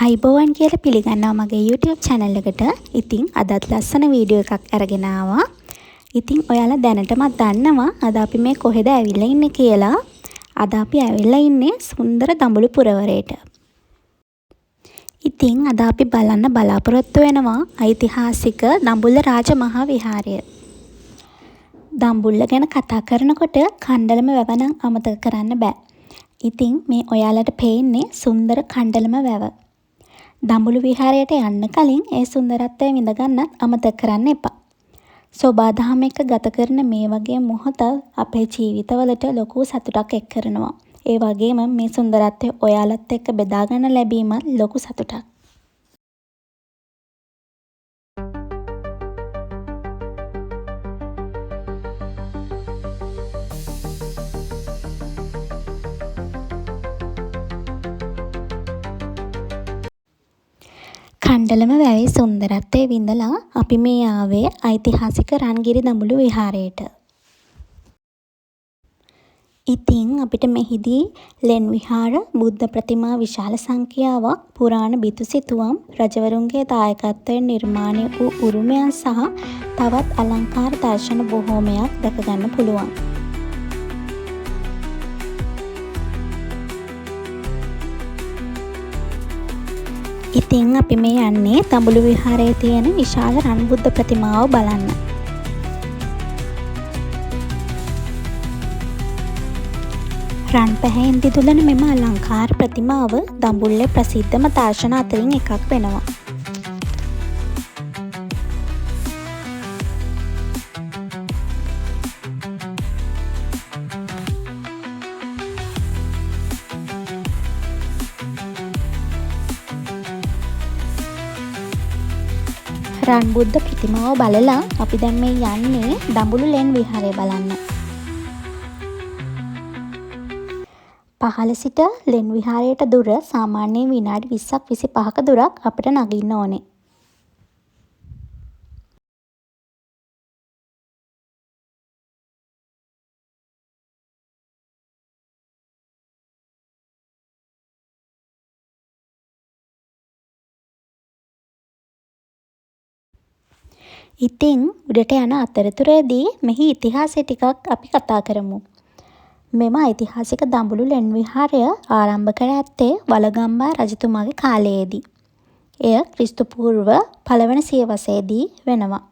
අයිබෝවන් කියලා පිළිගන්නවා මගේ YouTube channel එකට. ඉතින් අදත් ලස්සන වීඩියෝ එකක් අරගෙන ආවා. ඉතින් ඔයාලා දැනටමත් දන්නවා අද අපි මේ කොහෙද ඇවිල්ලා ඉන්නේ කියලා. අද අපි ඇවිල්ලා ඉන්නේ සුන්දර දඹුලු පුරවරයට. ඉතින් අද අපි බලන්න බලාපොරොත්තු වෙනවා ඓතිහාසික දඹුල්ල රාජ මහා විහාරය. දඹුල්ල ගැන කතා කරනකොට කණ්ඩලම වැව නම් අමතක කරන්න බෑ. ඉතින් මේ ඔයාලට පේන්නේ සුන්දර කණ්ඩලම වැව. දඹුලු විහාරයට යන්න කලින් ඒ සුන්දරත්වය විඳ ගන්නත් අමතක කරන්න එපා. සෝබාදහම එක්ක ගත කරන මේ වගේ මොහොත අපේ ජීවිතවලට ලොකු සතුටක් එක් කරනවා. ඒ වගේම මේ සුන්දරත්වය ඔයාලත් එක්ක බෙදා ගන්න ලැබීමත් ලොකු සතුටක්. කණ්ඩලම වැවේ සුන්දරත්වය විඳලා අපි මේ ආවේ ඓතිහාසික රන්ගිරි දඹුලු විහාරයට. ඉතින් අපිට මෙහිදී ලෙන් විහාර, බුද්ධ ප්‍රතිමා විශාල සංඛ්‍යාවක්, පුරාණ බිතු සිතුවම්, රජවරුන්ගේ දායකත්වයෙන් නිර්මාණය වූ උරුමයන් සහ තවත් අලංකාර දර්ශන බොහෝමයක් දැක ගන්න පුළුවන්. ඉතින් අපි මේ යන්නේ දඹුලු විහාරයේ තියෙන විශාල රන් බුද්ධ ප්‍රතිමාව බලන්න. රන් පැහැයෙන් දිදුලන මෙම අලංකාර ප්‍රතිමාව දඹුල්ලේ ප්‍රසිද්ධම දර්ශන අතරින් එකක් වෙනවා. රන් බුද්ධ ප්‍රතිමාව බලලා අපි දැන් මේ යන්නේ දඹුලු ලෙන් විහාරය බලන්න. පහළ සිට ලෙන් විහාරයට දුර සාමාන්‍යයෙන් විනාඩි 20ක් 25ක දුරක් අපිට නගින්න ඕනේ. ඉතින් උඩට යන අතරතුරේදී මෙහි ඉතිහාසය ටිකක් අපි කතා කරමු. මෙම ඓතිහාසික දඹුලු ලෙන් විහාරය ආරම්භ කර ඇත්තේ වළගම්බා රජතුමාගේ කාලයේදී. එය ක්‍රිස්තු පූර්ව 1 වන සියවසේදී වෙනවා.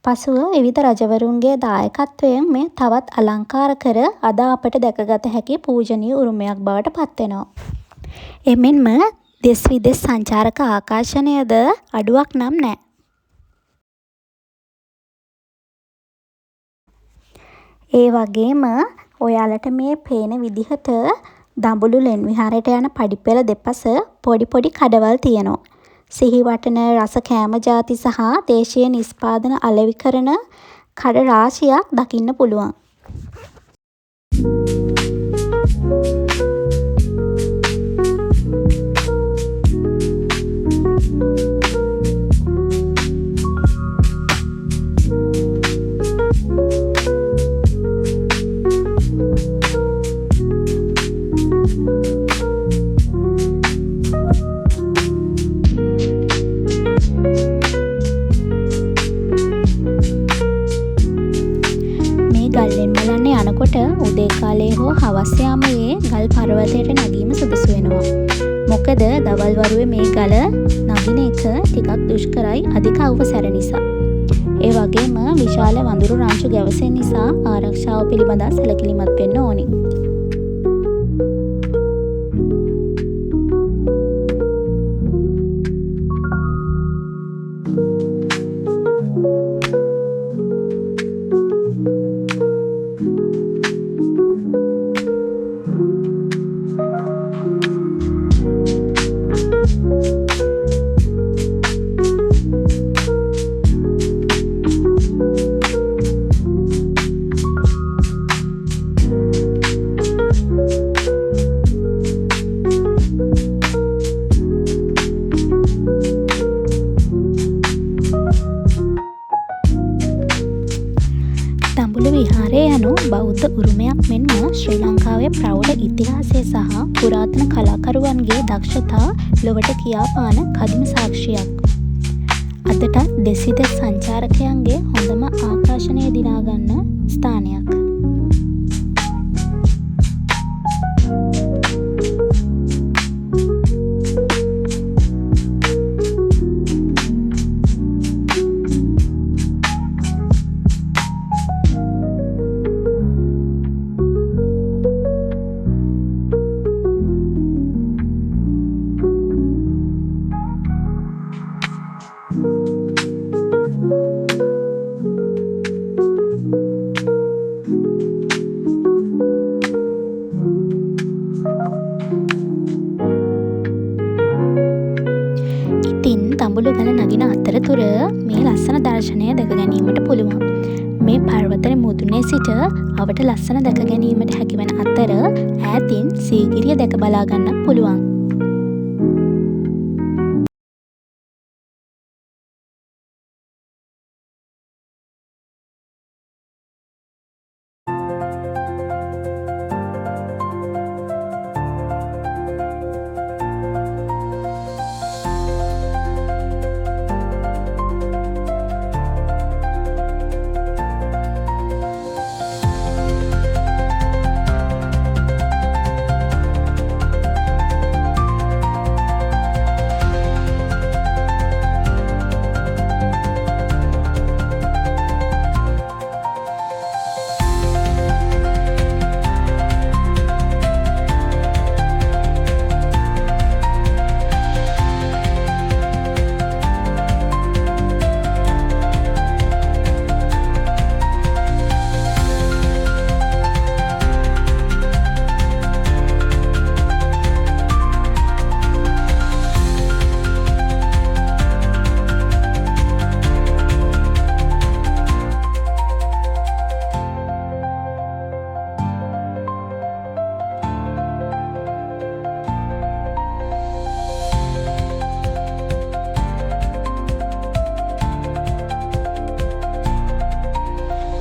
පසුව විවිධ රජවරුන්ගේ දායකත්වයෙන් මේ තවත් අලංකාර කර අද අපට දැකගත හැකි පූජනීය උරුමයක් බවට පත් වෙනවා. එමෙන්ම දෙස් විදෙස් සංචාරක ආකර්ෂණයද අඩුවක් නම් නැහැ. ඒ වගේම ඔයාලට මේ පේන විදිහට දඹුලු ලෙන් විහාරයට යන පඩිපෙළ දෙපස පොඩි පොඩි කඩවල් තියෙනවා. සිහි වටන රස කෑම ಜಾති සහ දේශීය නිෂ්පාදන අලෙවි කරන කඩ රාශියක් දකින්න පුළුවන්. ගල්ලෙන් බලන්න යනකොට උදේ කාලේ හෝ හවස් යාමයේ ගල් පර්වතයට නැගීම සුදුසු වෙනවා. මොකද දවල් වරුවේ මේ ගල නගින එක ටිකක් දුෂ්කරයි අධික අවසර නිසා. ඒ වගේම විශාල වඳුරු රංචු ගැවසෙන නිසා ආරක්ෂාව පිළිබඳව සැලකිලිමත් වෙන්න ඕනි. විහාරය යනු බෞද්ධ උරුමයක් මෙන්ම ශ්‍රී ලංකාවේ ප්‍රෞಢ ඉතිහාසය සහ පුරාතන කලාකරුවන්ගේ දක්ෂතා ලොවට කියාපාන කදිම සාක්ෂියක්. අදටත් දෙසිත සංචාරකයන්ගේ හොඳම ආකර්ෂණය දිනාගන්න ස්ථානයක්. දඹුලු ගල නගින අතරතුර මේ ලස්සන දර්ශනය දැක ගැනීමට පුළුවන්. මේ පර්වතන මුදුනේ සිට අවට ලස්සන දැක ගැනීමට හැකිවන අතර ඈතින් සීගිරිය දැක බලා ගන්නත් පුළුවන්.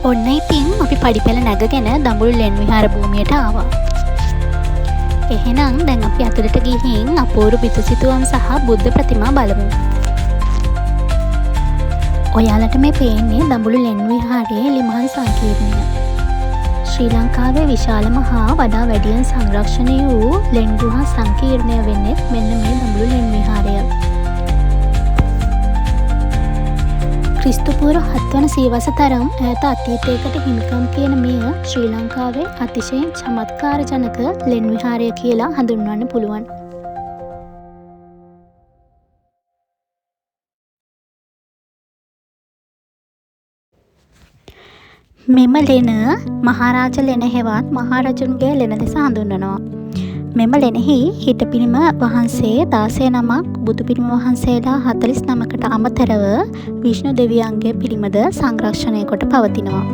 ඔන්න ඉතින් අපි පඩිපෙළ නැගගෙන දඹුලු ලෙන් විහාර භූමියට ආවා. එහෙනම් දැන් අපි අතුලට ගිහින් අපූර්ව බිතුසිතුවම් සහ බුද්ධ ප්‍රතිමා බලමු. ඔයාලට මේ පේන්නේ දඹුලු ලෙන් විහාරයේ එලිමහල් සංකීර්ණය. ශ්‍රී ලංකාවේ විශාලම හා වඩා වැඩියෙන් සංරක්ෂණය වූ ලෙන් ගුහා සංකීර්ණය වෙන්නේ මෙන්න මේ දඹුලු ලෙන් විහාරය. ක්‍රිස්තුපූර්ව 7 වන සියවස තරම් ඈත අතීතයකට හිමිකම් කියන මෙය ශ්‍රී ලංකාවේ අතිශයින් චමත්කාරජනක ලෙන් විහාරය කියලා හඳුන්වන්න පුළුවන්. මෙම ලෙන මහාරාජ ලෙන හෙවත් මහරජුන්ගේ ලෙන ලෙස හඳුන්වනවා. මෙම ලෙනෙහි හිටපිළිම වහන්සේ 16 නමක් බුදු පිළිම වහන්සේලා 49කට අමතරව විෂ්ණු දෙවියන්ගේ පිළිමද සංරක්ෂණය කොට පවතිනවා.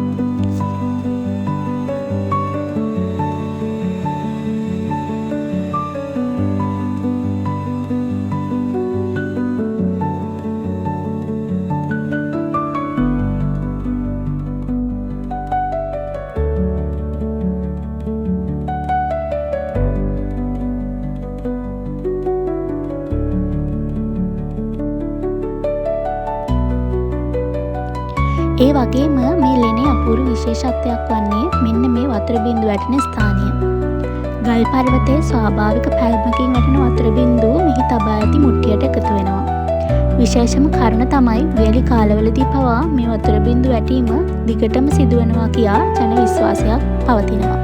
ඒ වගේම මේ ලෙනේ අපූර්ව විශේෂත්වයක් වන්නේ මෙන්න මේ වතුර බිඳු වැටෙන ස්ථානය. ගල් පර්වතයේ ස්වාභාවික පැල්මකින් වැටෙන වතුර බිඳු මෙහි තබා ඇති මුට්ටියට එකතු වෙනවා. විශේෂම කරුණ තමයි වියලි කාලවලදී පවා මේ වතුර බිඳු වැටීම දිගටම සිදුවනවා කියා ජන විශ්වාසයක් පවතිනවා.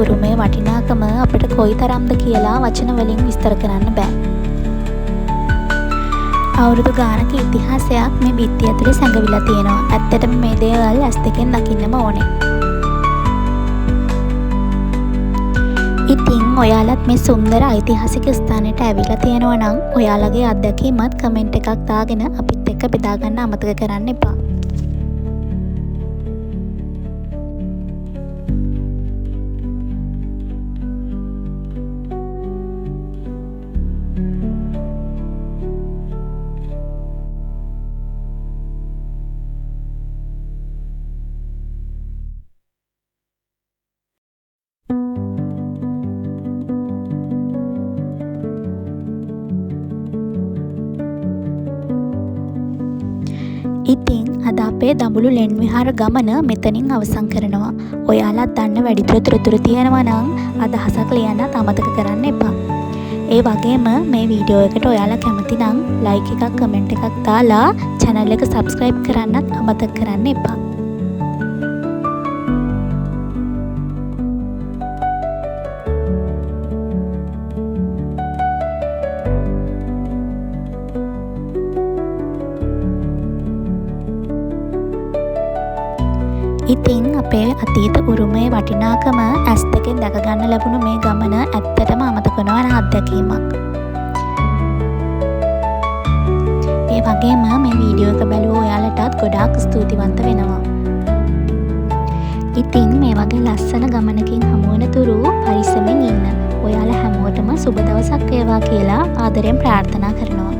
උරුමය වටිනාකම අපිට කොයි තරම්ද කියලා වචන වලින් විස්තර කරන්න බෑ. අවුරුදු ගානක ඉතිහාසයක් මේ බිත්තිය ඇතුලේ සැඟවිලා තියෙනවා. ඇත්තටම මේ දේවල් ඇස් දෙකෙන් දකින්නම ඕනේ. ඉතින් ඔයාලත් මේ සුන්දර ඓතිහාසික ස්ථානයට ඇවිල්ලා තියෙනවා නම් ඔයාලගේ අත්දැකීමත් කමෙන්ට් එකක් දාගෙන අපිත් එක්ක බෙදා ගන්න අමතක කරන්න එපා. ඉතින් අද අපේ දඹුලු ලෙන් විහාර ගමන මෙතනින් අවසන් කරනවා. ඔයාලත් දන්න වැඩිපුර තොරතුරු තියෙනවා නම් අදහසක් ලියන්නත් අමතක කරන්න එපා. ඒ වගේම මේ වීඩියෝ එකට ඔයාලා කැමති නම් ලයික් එකක් කමෙන්ට් එකක් දාලා channel එක subscribe කරන්නත් අමතක කරන්න එපා. ඉතින් අපේ අතීත උරුමයේ වටිනාකම ඇස් දෙකෙන් දැක ගන්න ලැබුණු මේ ගමන ඇත්තටම අමතක නොවන අත්දැකීමක්. ඒ වගේම මේ වීඩියෝ එක බලුව ඔයාලටත් ගොඩාක් ස්තුතිවන්ත වෙනවා. ඉතින් මේ වගේ ලස්සන ගමනකින් හමු වෙන තුරු පරිස්සමෙන් ඉන්න. ඔයාලා හැමෝටම සුබ දවසක් වේවා කියලා ආදරෙන් ප්‍රාර්ථනා කරනවා.